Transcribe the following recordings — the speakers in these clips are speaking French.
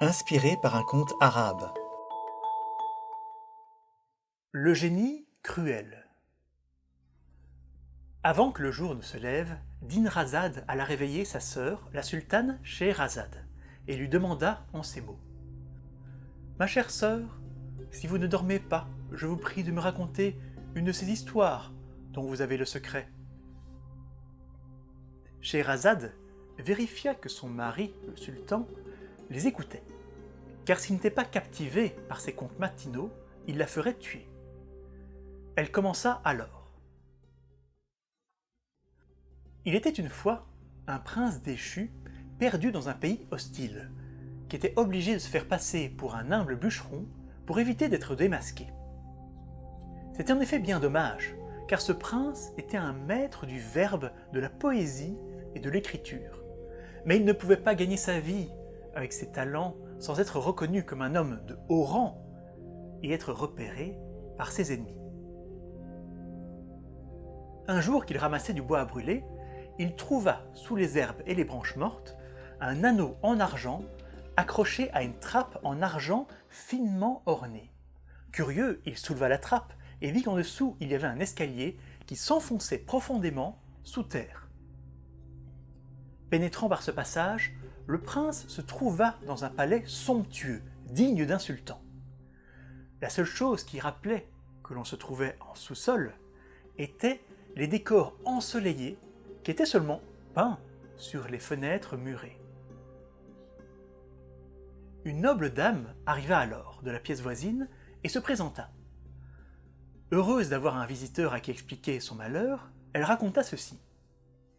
inspiré par un conte arabe. Le génie cruel. Avant que le jour ne se lève, Dinarzade alla réveiller sa sœur, la sultane Scheherazade, et lui demanda en ces mots. « Ma chère sœur, si vous ne dormez pas, je vous prie de me raconter une de ces histoires dont vous avez le secret. » Scheherazade vérifia que son mari, le sultan, les écoutait, car s'il n'était pas captivé par ses contes matinaux, il la ferait tuer. Elle commença alors. Il était une fois un prince déchu, perdu dans un pays hostile, qui était obligé de se faire passer pour un humble bûcheron pour éviter d'être démasqué. C'était en effet bien dommage, car ce prince était un maître du verbe, de la poésie et de l'écriture. Mais il ne pouvait pas gagner sa vie avec ses talents sans être reconnu comme un homme de haut rang et être repéré par ses ennemis. Un jour qu'il ramassait du bois à brûler, il trouva sous les herbes et les branches mortes un anneau en argent accroché à une trappe en argent finement ornée. Curieux, il souleva la trappe et vit qu'en dessous il y avait un escalier qui s'enfonçait profondément sous terre. Pénétrant par ce passage, le prince se trouva dans un palais somptueux, digne d'un sultan. La seule chose qui rappelait que l'on se trouvait en sous-sol étaient les décors ensoleillés qui étaient seulement peints sur les fenêtres murées. Une noble dame arriva alors de la pièce voisine et se présenta. Heureuse d'avoir un visiteur à qui expliquer son malheur, elle raconta ceci.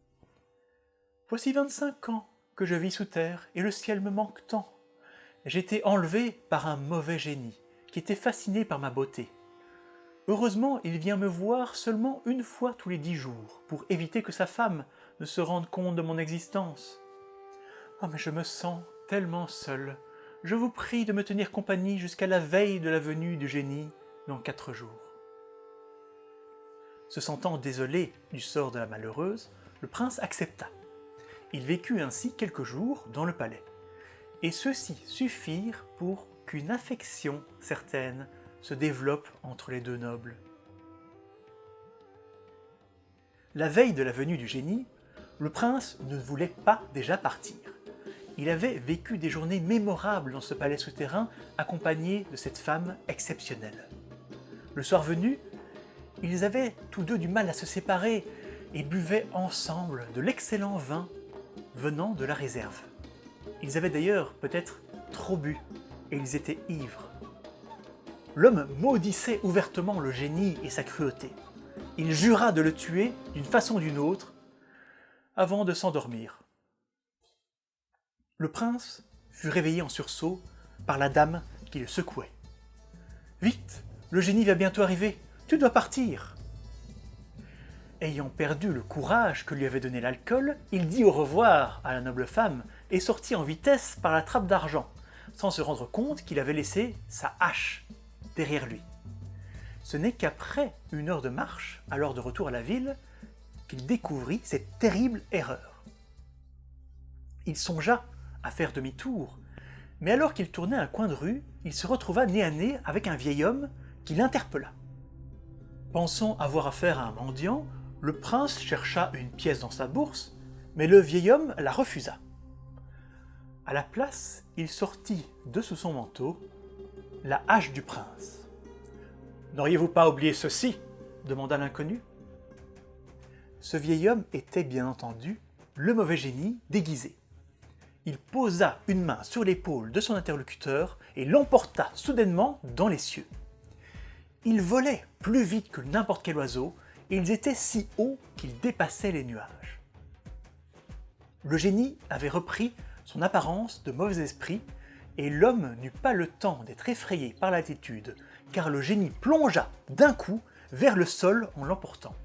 « Voici 25 ans que je vis sous terre et le ciel me manque tant. J'ai été enlevée par un mauvais génie qui était fasciné par ma beauté. Heureusement, il vient me voir seulement une fois tous les 10 jours pour éviter que sa femme ne se rende compte de mon existence. Oh, mais je me sens tellement seule. Je vous prie de me tenir compagnie jusqu'à la veille de la venue du génie dans 4 jours. » Se sentant désolé du sort de la malheureuse, le prince accepta. Il vécut ainsi quelques jours dans le palais, et ceux-ci suffirent pour qu'une affection certaine se développe entre les deux nobles. La veille de la venue du génie, le prince ne voulait pas déjà partir. Il avait vécu des journées mémorables dans ce palais souterrain accompagné de cette femme exceptionnelle. Le soir venu, ils avaient tous deux du mal à se séparer et buvaient ensemble de l'excellent vin venant de la réserve. Ils avaient d'ailleurs peut-être trop bu et ils étaient ivres. L'homme maudissait ouvertement le génie et sa cruauté. Il jura de le tuer d'une façon ou d'une autre avant de s'endormir. Le prince fut réveillé en sursaut par la dame qui le secouait. « Vite, le génie va bientôt arriver, tu dois partir !» Ayant perdu le courage que lui avait donné l'alcool, il dit au revoir à la noble femme et sortit en vitesse par la trappe d'argent, sans se rendre compte qu'il avait laissé sa hache derrière lui. Ce n'est qu'après 1 heure de marche, à l'heure de retour à la ville, qu'il découvrit cette terrible erreur. Il songea à faire demi-tour, mais alors qu'il tournait un coin de rue, il se retrouva nez à nez avec un vieil homme qui l'interpella. Pensant avoir affaire à un mendiant, le prince chercha une pièce dans sa bourse, mais le vieil homme la refusa. À la place, il sortit de sous son manteau la hache du prince. « N'auriez-vous pas oublié ceci ?» demanda l'inconnu. Ce vieil homme était bien entendu le mauvais génie déguisé. Il posa une main sur l'épaule de son interlocuteur et l'emporta soudainement dans les cieux. Ils volaient plus vite que n'importe quel oiseau et ils étaient si hauts qu'ils dépassaient les nuages. Le génie avait repris son apparence de mauvais esprit et l'homme n'eut pas le temps d'être effrayé par l'altitude, car le génie plongea d'un coup vers le sol en l'emportant.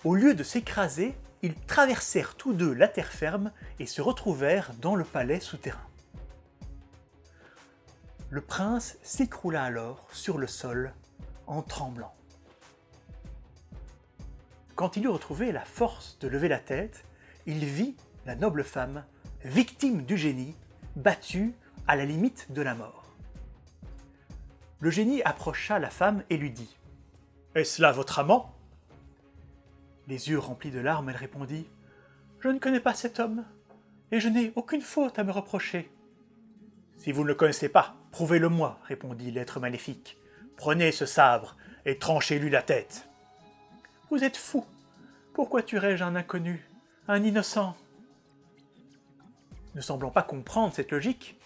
Au lieu de s'écraser, ils traversèrent tous deux la terre ferme et se retrouvèrent dans le palais souterrain. Le prince s'écroula alors sur le sol en tremblant. Quand il eut retrouvé la force de lever la tête, il vit la noble femme, victime du génie, battue à la limite de la mort. Le génie approcha la femme et lui dit « Est-ce là votre amant ?» Les yeux remplis de larmes, elle répondit « Je ne connais pas cet homme, et je n'ai aucune faute à me reprocher. »« Si vous ne le connaissez pas, prouvez-le-moi, » répondit l'être maléfique. « Prenez ce sabre et tranchez-lui la tête. »« Vous êtes fou. Pourquoi tuerais-je un inconnu, un innocent ?» Ne semblant pas comprendre cette logique,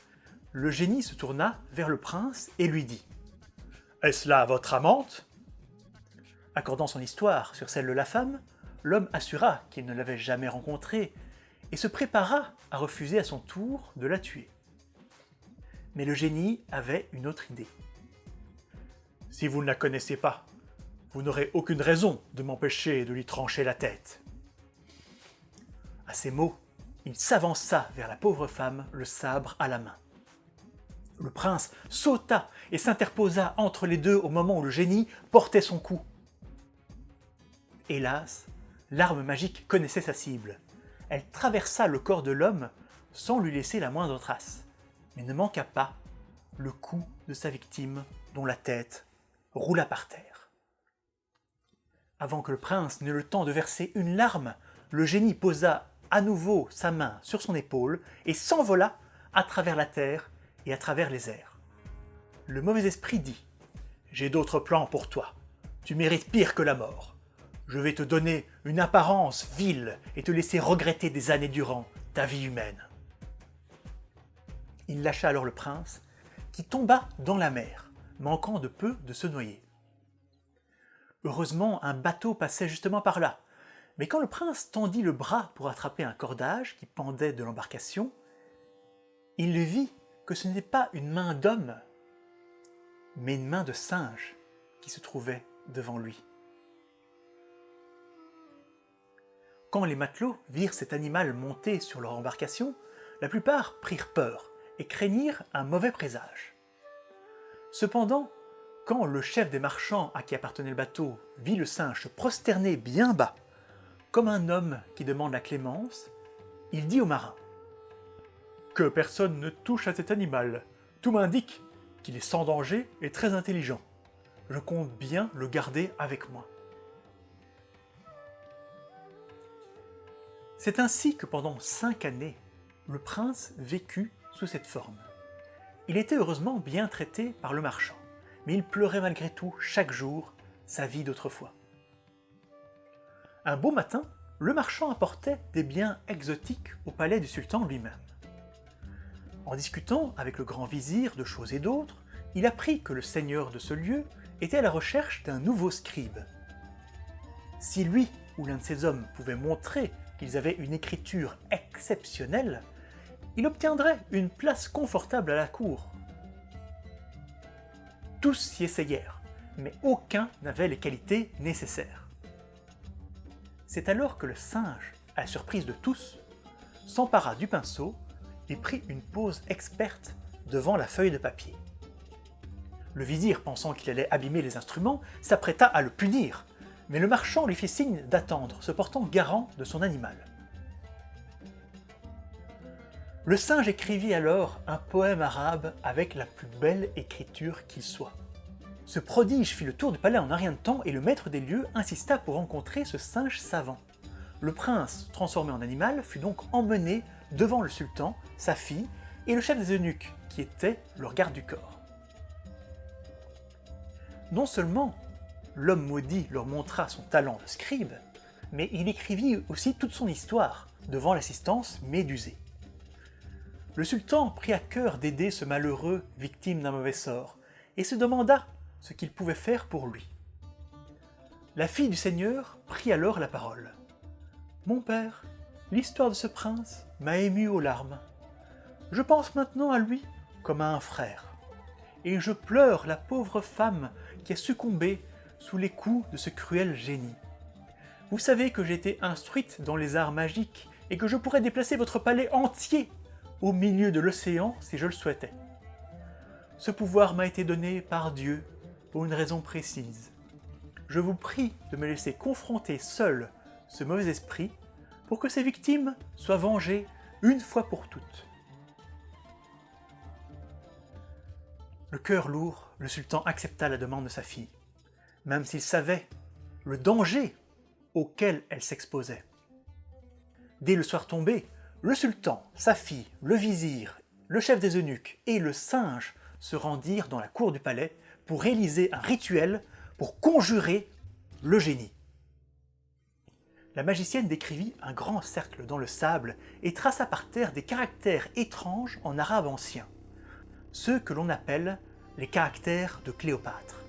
le génie se tourna vers le prince et lui dit « Est-ce là votre amante ?» Accordant son histoire sur celle de la femme, l'homme assura qu'il ne l'avait jamais rencontrée et se prépara à refuser à son tour de la tuer. Mais le génie avait une autre idée. « Si vous ne la connaissez pas, vous n'aurez aucune raison de m'empêcher de lui trancher la tête. » À ces mots, il s'avança vers la pauvre femme, le sabre à la main. Le prince sauta et s'interposa entre les deux au moment où le génie portait son coup. Hélas, l'arme magique connaissait sa cible. Elle traversa le corps de l'homme sans lui laisser la moindre trace, mais ne manqua pas le cou de sa victime dont la tête roula par terre. Avant que le prince n'eût le temps de verser une larme, le génie posa à nouveau sa main sur son épaule et s'envola à travers la terre et à travers les airs. Le mauvais esprit dit « J'ai d'autres plans pour toi. Tu mérites pire que la mort. Je vais te donner une apparence vile et te laisser regretter des années durant ta vie humaine. » Il lâcha alors le prince, qui tomba dans la mer, manquant de peu de se noyer. Heureusement, un bateau passait justement par là, mais quand le prince tendit le bras pour attraper un cordage qui pendait de l'embarcation, il vit que ce n'était pas une main d'homme, mais une main de singe qui se trouvait devant lui. Quand les matelots virent cet animal monter sur leur embarcation, la plupart prirent peur et craignirent un mauvais présage. Cependant, quand le chef des marchands à qui appartenait le bateau vit le singe se prosterner bien bas, comme un homme qui demande la clémence, il dit au marin « Que personne ne touche à cet animal. Tout m'indique qu'il est sans danger et très intelligent. Je compte bien le garder avec moi. » C'est ainsi que pendant 5 années, le prince vécut sous cette forme. Il était heureusement bien traité par le marchand, mais il pleurait malgré tout chaque jour sa vie d'autrefois. Un beau matin, le marchand apportait des biens exotiques au palais du sultan lui-même. En discutant avec le grand vizir de choses et d'autres, il apprit que le seigneur de ce lieu était à la recherche d'un nouveau scribe. Si lui ou l'un de ses hommes pouvait montrer qu'ils avaient une écriture exceptionnelle, il obtiendrait une place confortable à la cour. Tous s'y essayèrent, mais aucun n'avait les qualités nécessaires. C'est alors que le singe, à la surprise de tous, s'empara du pinceau et prit une pose experte devant la feuille de papier. Le vizir, pensant qu'il allait abîmer les instruments, s'apprêta à le punir, mais le marchand lui fit signe d'attendre, se portant garant de son animal. Le singe écrivit alors un poème arabe avec la plus belle écriture qu'il soit. Ce prodige fit le tour du palais en un rien de temps et le maître des lieux insista pour rencontrer ce singe savant. Le prince, transformé en animal, fut donc emmené devant le sultan, sa fille et le chef des eunuques, qui était leur garde du corps. Non seulement l'homme maudit leur montra son talent de scribe, mais il écrivit aussi toute son histoire devant l'assistance médusée. Le sultan prit à cœur d'aider ce malheureux victime d'un mauvais sort et se demanda ce qu'il pouvait faire pour lui. La fille du seigneur prit alors la parole. « Mon père, l'histoire de ce prince m'a ému aux larmes. Je pense maintenant à lui comme à un frère, et je pleure la pauvre femme qui a succombé sous les coups de ce cruel génie. Vous savez que j'ai été instruite dans les arts magiques et que je pourrais déplacer votre palais entier au milieu de l'océan si je le souhaitais. Ce pouvoir m'a été donné par Dieu pour une raison précise. Je vous prie de me laisser confronter seul ce mauvais esprit pour que ses victimes soient vengées une fois pour toutes. » Le cœur lourd, le sultan accepta la demande de sa fille, même s'il savait le danger auquel elle s'exposait. Dès le soir tombé, le sultan, sa fille, le vizir, le chef des eunuques et le singe se rendirent dans la cour du palais pour réaliser un rituel pour conjurer le génie. La magicienne décrivit un grand cercle dans le sable et traça par terre des caractères étranges en arabe ancien, ceux que l'on appelle les caractères de Cléopâtre.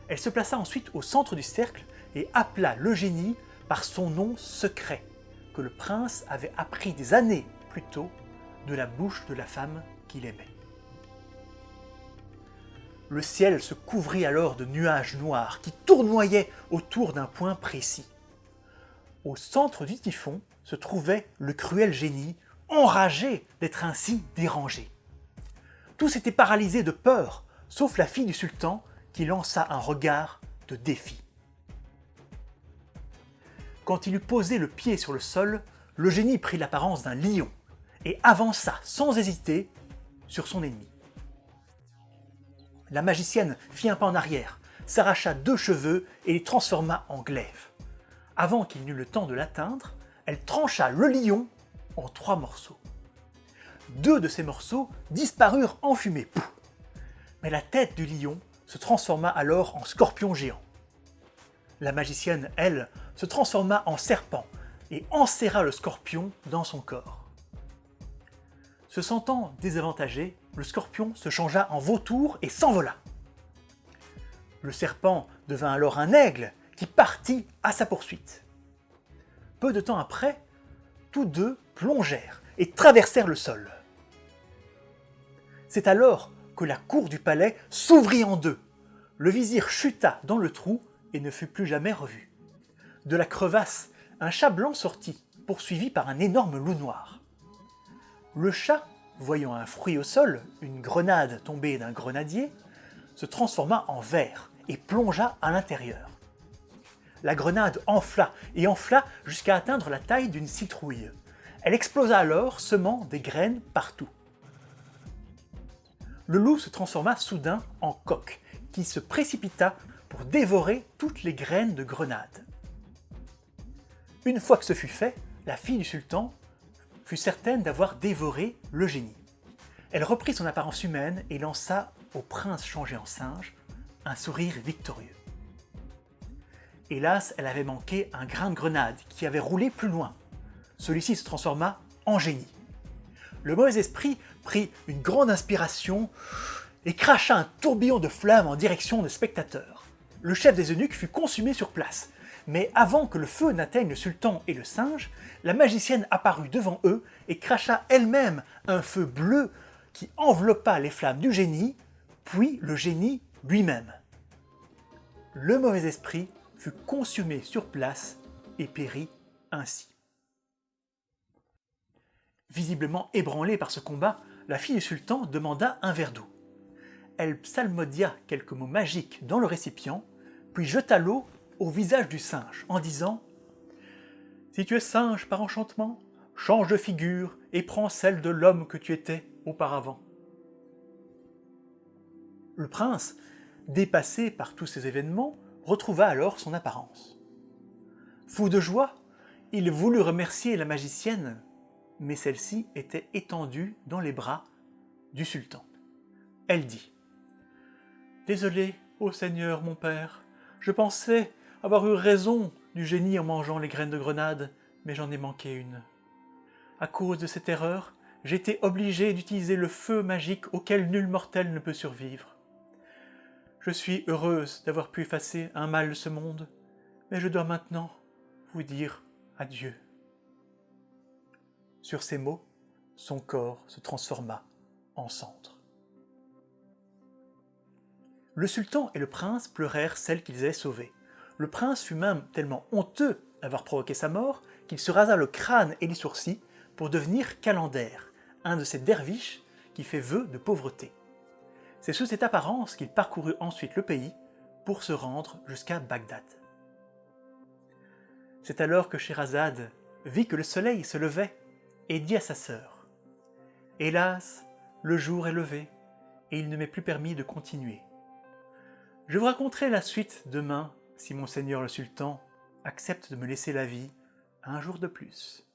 Elle se plaça ensuite au centre du cercle et appela le génie par son nom secret, que le prince avait appris des années plus tôt de la bouche de la femme qu'il aimait. Le ciel se couvrit alors de nuages noirs qui tournoyaient autour d'un point précis. Au centre du typhon se trouvait le cruel génie, enragé d'être ainsi dérangé. Tous étaient paralysés de peur, sauf la fille du sultan qui lança un regard de défi. Quand il eut posé le pied sur le sol, le génie prit l'apparence d'un lion et avança sans hésiter sur son ennemi. La magicienne fit un pas en arrière, s'arracha 2 cheveux et les transforma en glaive. Avant qu'il n'eût le temps de l'atteindre, elle trancha le lion en 3 morceaux. 2 de ces morceaux disparurent en fumée. Mais la tête du lion se transforma alors en scorpion géant. La magicienne, elle, se transforma en serpent et enserra le scorpion dans son corps. Se sentant désavantagé, le scorpion se changea en vautour et s'envola. Le serpent devint alors un aigle qui partit à sa poursuite. Peu de temps après, tous 2 plongèrent et traversèrent le sol. C'est alors que la cour du palais s'ouvrit en 2. Le vizir chuta dans le trou et ne fut plus jamais revu. De la crevasse, un chat blanc sortit, poursuivi par un énorme loup noir. Le chat, voyant un fruit au sol, une grenade tombée d'un grenadier, se transforma en ver et plongea à l'intérieur. La grenade enfla et enfla jusqu'à atteindre la taille d'une citrouille. Elle explosa alors, semant des graines partout. Le loup se transforma soudain en coq, qui se précipita pour dévorer toutes les graines de grenade. Une fois que ce fut fait, la fille du sultan fut certaine d'avoir dévoré le génie. Elle reprit son apparence humaine et lança au prince changé en singe un sourire victorieux. Hélas, elle avait manqué un grain de grenade qui avait roulé plus loin. Celui-ci se transforma en génie. Le mauvais esprit prit une grande inspiration et cracha un tourbillon de flammes en direction des spectateurs. Le chef des eunuques fut consumé sur place, mais avant que le feu n'atteigne le sultan et le singe, la magicienne apparut devant eux et cracha elle-même un feu bleu qui enveloppa les flammes du génie, puis le génie lui-même. Le mauvais esprit fut consumé sur place et périt ainsi. Visiblement ébranlée par ce combat, la fille du sultan demanda un verre d'eau. Elle psalmodia quelques mots magiques dans le récipient, puis jeta l'eau au visage du singe en disant « Si tu es singe par enchantement, change de figure et prends celle de l'homme que tu étais auparavant. » Le prince, dépassé par tous ces événements, retrouva alors son apparence. Fou de joie, il voulut remercier la magicienne, mais celle-ci était étendue dans les bras du sultan. Elle dit « Désolé, ô Seigneur mon père, je pensais avoir eu raison du génie en mangeant les graines de grenade, mais j'en ai manqué une. À cause de cette erreur, j'ai été obligé d'utiliser le feu magique auquel nul mortel ne peut survivre. Je suis heureuse d'avoir pu effacer un mal de ce monde, mais je dois maintenant vous dire adieu. » Sur ces mots, son corps se transforma en cendre. Le sultan et le prince pleurèrent celle qu'ils avaient sauvée. Le prince fut même tellement honteux d'avoir provoqué sa mort qu'il se rasa le crâne et les sourcils pour devenir Calender, un de ces derviches qui fait vœu de pauvreté. C'est sous cette apparence qu'il parcourut ensuite le pays pour se rendre jusqu'à Bagdad. C'est alors que Scheherazade vit que le soleil se levait et dit à sa sœur « Hélas, le jour est levé, et il ne m'est plus permis de continuer. Je vous raconterai la suite demain si Monseigneur le Sultan accepte de me laisser la vie un jour de plus.